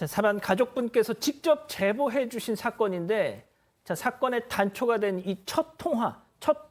자, 사반 가족분께서 직접 제보해 주신 사건인데 자, 사건의 단초가 된 이 첫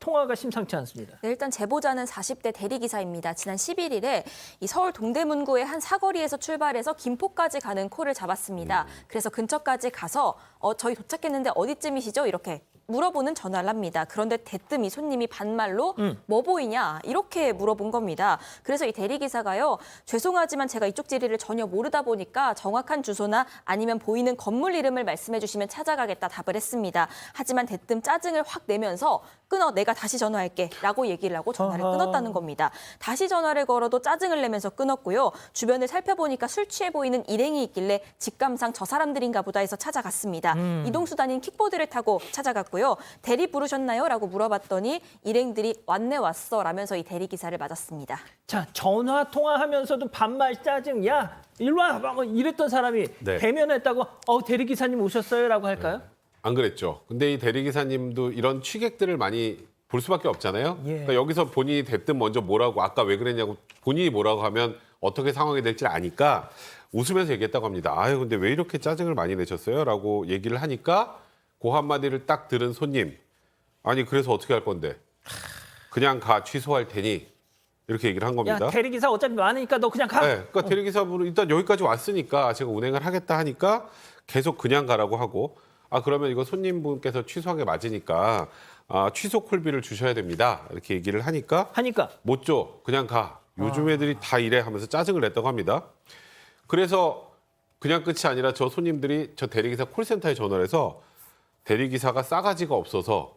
통화가 심상치 않습니다. 네, 일단 제보자는 40대 대리기사입니다. 지난 11일에 이 서울 동대문구의 한 사거리에서 출발해서 김포까지 가는 콜을 잡았습니다. 그래서 근처까지 가서 저희 도착했는데 어디쯤이시죠? 이렇게 물어보는 전화를 합니다. 그런데 대뜸 이 손님이 반말로 뭐 보이냐 이렇게 물어본 겁니다. 그래서 이 대리기사가요. 죄송하지만 제가 이쪽 지리를 전혀 모르다 보니까 정확한 주소나 아니면 보이는 건물 이름을 말씀해 주시면 찾아가겠다 답을 했습니다. 하지만 대뜸 짜증을 확 내면서 끊어 내가 다시 전화할게 라고 얘기를 하고 전화를 끊었다는 겁니다. 다시 전화를 걸어도 짜증을 내면서 끊었고요. 주변을 살펴보니까 술 취해 보이는 일행이 있길래 직감상 저 사람들인가 보다 해서 찾아갔습니다. 이동수단인 킥보드를 타고 찾아갔고요. 대리 부르셨나요? 라고 물어봤더니 일행들이 왔어 라면서 이 대리기사를 맞았습니다. 자, 전화 통화하면서도 반말 짜증, 야, 일로 와, 막 이랬던 사람이 네. 대면했다고 대리기사님 오셨어요? 라고 할까요? 안 그랬죠. 근데 이 대리기사님도 이런 취객들을 많이 볼 수밖에 없잖아요. 예. 그러니까 여기서 본인이 대뜸 먼저 뭐라고 아까 왜 그랬냐고 본인이 뭐라고 하면 어떻게 상황이 될지 아니까 웃으면서 얘기했다고 합니다. 아유 근데 왜 이렇게 짜증을 많이 내셨어요? 라고 얘기를 하니까 그 한마디를 딱 들은 손님. 아니 그래서 어떻게 할 건데? 그냥 가 취소할 테니 이렇게 얘기를 한 겁니다. 야, 대리기사 어차피 많으니까 너 그냥 가. 네, 그러니까 대리기사분은 일단 여기까지 왔으니까 제가 운행을 하겠다 하니까 계속 그냥 가라고 하고 그러면 이거 손님분께서 취소한 게 맞으니까 취소 콜비를 주셔야 됩니다. 이렇게 얘기를 하니까 못 줘. 그냥 가. 요즘 애들이 다 이래 하면서 짜증을 냈다고 합니다. 그래서 그냥 끝이 아니라 저 손님들이 저 대리기사 콜센터에 전화를 해서 대리기사가 싸가지가 없어서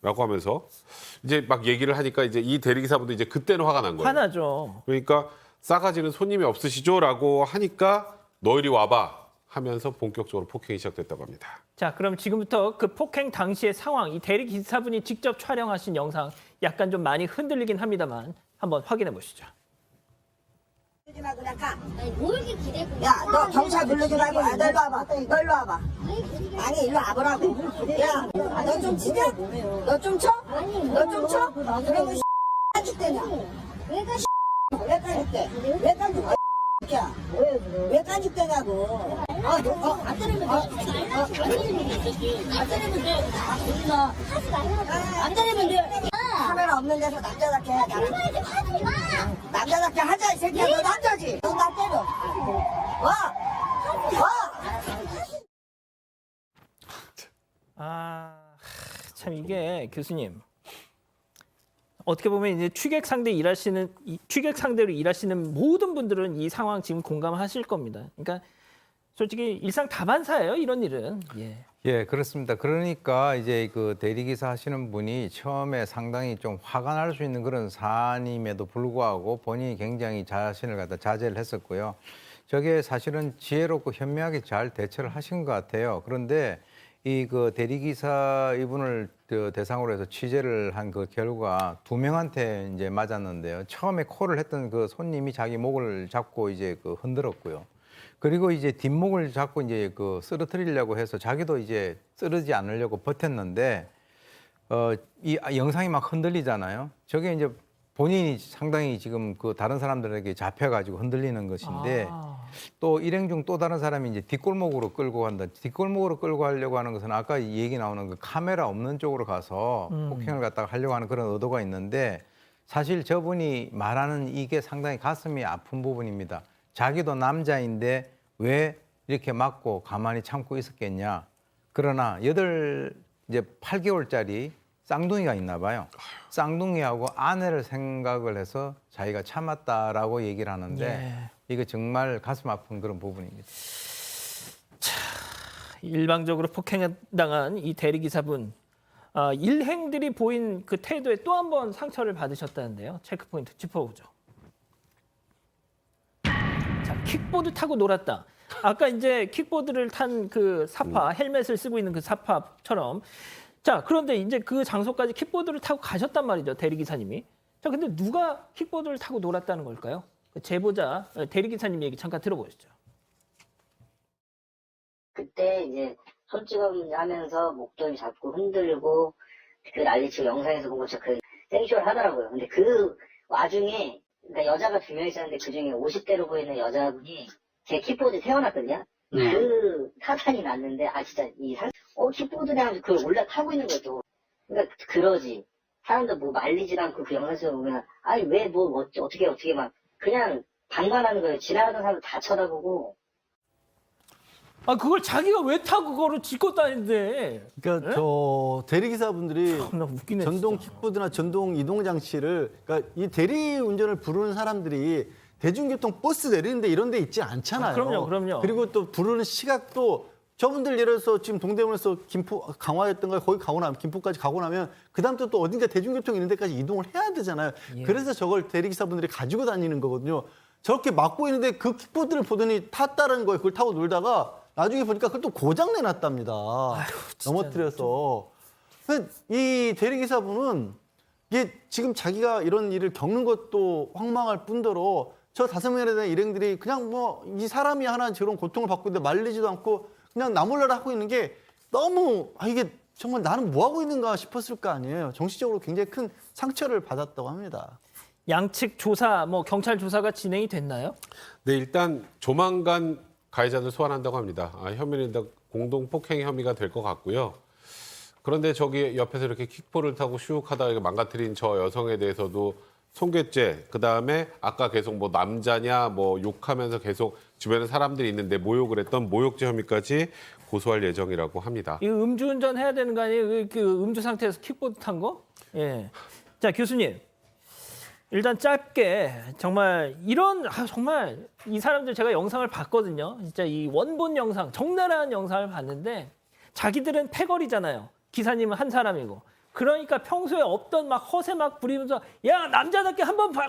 라고 하면서 이제 막 얘기를 하니까 이제 이 대리기사분도 이제 그때는 화가 난 거예요. 화나죠. 그러니까 싸가지는 손님이 없으시죠? 라고 하니까 너 이리 와봐 하면서 본격적으로 폭행이 시작됐다고 합니다. 자, 그럼 지금부터 그 폭행 당시의 상황, 이 대리기사분이 직접 촬영하신 영상 약간 좀 많이 흔들리긴 합니다만 한번 확인해 보시죠. 그냥 가. 아니, 뭐 이렇게 기대고. 야, 너 경찰 부르지 말고, 너 일로 와봐. 너 일로 와봐. 아니, 일로 와보라고. 야, 너 좀 치냐? 너 좀 쳐? 너 좀 쳐? 그러면 까줄때냐? 왜 까줄때? 왜 까줄때? 야, 왜 까줄때냐고? 안 때리면 돼. 안 때리면 돼. 하지 말라고. 안 때리면 돼. 카메라 없는 데서 남자답게 해. 제발 좀 하지 마. 남자답게 하자, 이 새끼야. 너 남자지? 너 나 때려. 와! 와! 참 이게 교수님 어떻게 보면 이제 취객 상대로 일하시는 모든 분들은 이 상황 지금 공감하실 겁니다. 그러니까 솔직히 일상 다반사예요, 이런 일은. 예. 예, 그렇습니다. 그러니까 이제 그 대리기사 하시는 분이 처음에 상당히 좀 화가 날 수 있는 그런 사안임에도 불구하고 본인이 굉장히 자신을 갖다 자제를 했었고요. 저게 사실은 지혜롭고 현명하게 잘 대처를 하신 것 같아요. 그런데 이 그 대리기사 이분을 대상으로 해서 취재를 한 그 결과 2명한테 이제 맞았는데요. 처음에 콜을 했던 그 손님이 자기 목을 잡고 이제 그 흔들었고요. 그리고 이제 뒷목을 잡고 이제 그 쓰러뜨리려고 해서 자기도 이제 쓰러지지 않으려고 버텼는데 이 영상이 막 흔들리잖아요. 저게 이제 본인이 상당히 지금 그 다른 사람들에게 잡혀가지고 흔들리는 것인데 또 일행 중 또 다른 사람이 이제 뒷골목으로 끌고 간다. 뒷골목으로 끌고 가려고 하는 것은 아까 얘기 나오는 그 카메라 없는 쪽으로 가서 폭행을 갖다가 하려고 하는 그런 의도가 있는데 사실 저분이 말하는 이게 상당히 가슴이 아픈 부분입니다. 자기도 남자인데 왜 이렇게 맞고 가만히 참고 있었겠냐. 그러나 이제 8개월짜리 쌍둥이가 있나 봐요. 쌍둥이하고 아내를 생각을 해서 자기가 참았다라고 얘기를 하는데 이게 정말 가슴 아픈 그런 부분입니다. 일방적으로 폭행당한 이 대리기사분 일행들이 보인 그 태도에 또 한 번 상처를 받으셨다는데요. 체크포인트 짚어보죠. 자, 킥보드 타고 놀았다. 아까 이제 킥보드를 탄 그 사파, 헬멧을 쓰고 있는 그 사파처럼. 자, 그런데 이제 그 장소까지 킥보드를 타고 가셨단 말이죠, 대리기사님이. 자, 근데 누가 킥보드를 타고 놀았다는 걸까요? 그 제보자, 대리기사님 얘기 잠깐 들어보시죠. 그때 이제 손찌검 하면서 목덜미 잡고 흔들고 그 난리치고 영상에서 본 것처럼 그 생쇼를 하더라고요. 근데 그 와중에 그러니까 여자가 2명 있었는데 그중에 50대로 보이는 여자분이 제 킥보드 세워놨거든요. 네. 그 사단이 났는데 진짜 킥보드를 하면서 그걸 올라타고 있는 거죠. 그러니까 그러지. 사람들 뭐 말리지도 않고 그 영상에서 보면 아니 왜 뭐 어떻게 막 그냥 방관하는 거예요. 지나가던 사람 다 쳐다보고. 그걸 자기가 왜 타고 그거를 짚고 다니는데? 그러니까 저 대리기사분들이 나 웃기네, 전동 진짜. 킥보드나 전동 이동 장치를 그러니까 이 대리 운전을 부르는 사람들이 대중교통 버스 내리는데 이런 데 있지 않잖아요. 그럼요. 그리고 또 부르는 시각도 저분들 예를 들어서 지금 동대문에서 강화였던가 거기 가고 나면 김포까지 가고 나면 그다음부터 또 어딘가 대중교통 이런 데까지 이동을 해야 되잖아요. 그래서 저걸 대리기사분들이 가지고 다니는 거거든요. 저렇게 막고 있는데 그 킥보드를 보더니 탔다는 거예요. 그걸 타고 놀다가 나중에 보니까 그걸 또 고장 내놨답니다. 넘어뜨려서. 이 대리기사분은 이게 지금 자기가 이런 일을 겪는 것도 황망할 뿐더러 저 5명에 대한 일행들이 그냥 뭐 이 사람이 하나 저런 고통을 받고 있는데 말리지도 않고 그냥 나몰라라 하고 있는 게 너무 이게 정말 나는 뭐 하고 있는가 싶었을 거 아니에요. 정신적으로 굉장히 큰 상처를 받았다고 합니다. 양측 조사, 경찰 조사가 진행이 됐나요? 네, 일단 조만간 가해자들 소환한다고 합니다. 혐의는 공동 폭행 혐의가 될 것 같고요. 그런데 저기 옆에서 이렇게 킥보드를 타고 슉하다가 이렇게 망가뜨린 저 여성에 대해서도 손괴죄, 그다음에 아까 계속 뭐 남자냐 뭐 욕하면서 계속 주변에 사람들이 있는데 모욕을 했던 모욕죄 혐의까지 고소할 예정이라고 합니다. 이 음주운전 해야 되는 거 아니에요? 그 음주 상태에서 킥보드 탄 거? 예. 자, 교수님. 일단 짧게 정말 정말 이 사람들 제가 영상을 봤거든요. 진짜 이 원본 영상, 적나라한 영상을 봤는데 자기들은 패거리잖아요. 기사님은 한 사람이고. 그러니까 평소에 없던 막 허세 막 부리면서 야 남자답게 한번 봐.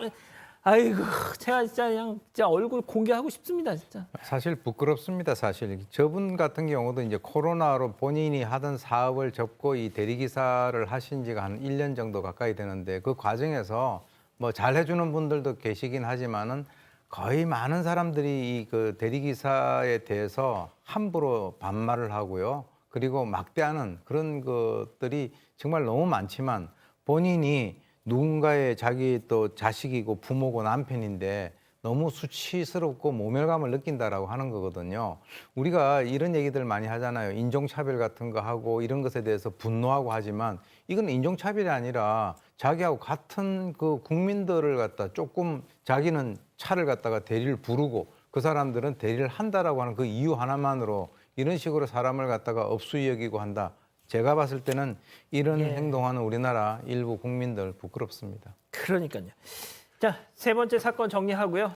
아이고 제가 진짜 그냥 진짜 얼굴 공개하고 싶습니다 진짜. 사실 부끄럽습니다. 사실 저분 같은 경우도 이제 코로나로 본인이 하던 사업을 접고 이 대리기사를 하신 지가 한 1년 정도 가까이 되는데 그 과정에서 뭐 잘해주는 분들도 계시긴 하지만은 거의 많은 사람들이 이 그 대리기사에 대해서 함부로 반말을 하고요. 그리고 막대하는 그런 것들이 정말 너무 많지만 본인이 누군가의 자기 또 자식이고 부모고 남편인데 너무 수치스럽고 모멸감을 느낀다라고 하는 거거든요. 우리가 이런 얘기들 많이 하잖아요. 인종차별 같은 거 하고 이런 것에 대해서 분노하고 하지만 이건 인종차별이 아니라 자기하고 같은 그 국민들을 갖다 조금 자기는 차를 갖다가 대리를 부르고 그 사람들은 대리를 한다라고 하는 그 이유 하나만으로 이런 식으로 사람을 갖다가 업수이 여기고 한다. 제가 봤을 때는 이런 행동하는 우리나라 일부 국민들 부끄럽습니다. 그러니까요. 자, 세 번째 사건 정리하고요.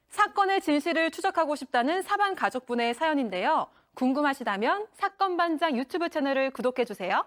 사건의 진실을 추적하고 싶다는 사반 가족분의 사연인데요. 궁금하시다면 사건반장 유튜브 채널을 구독해주세요.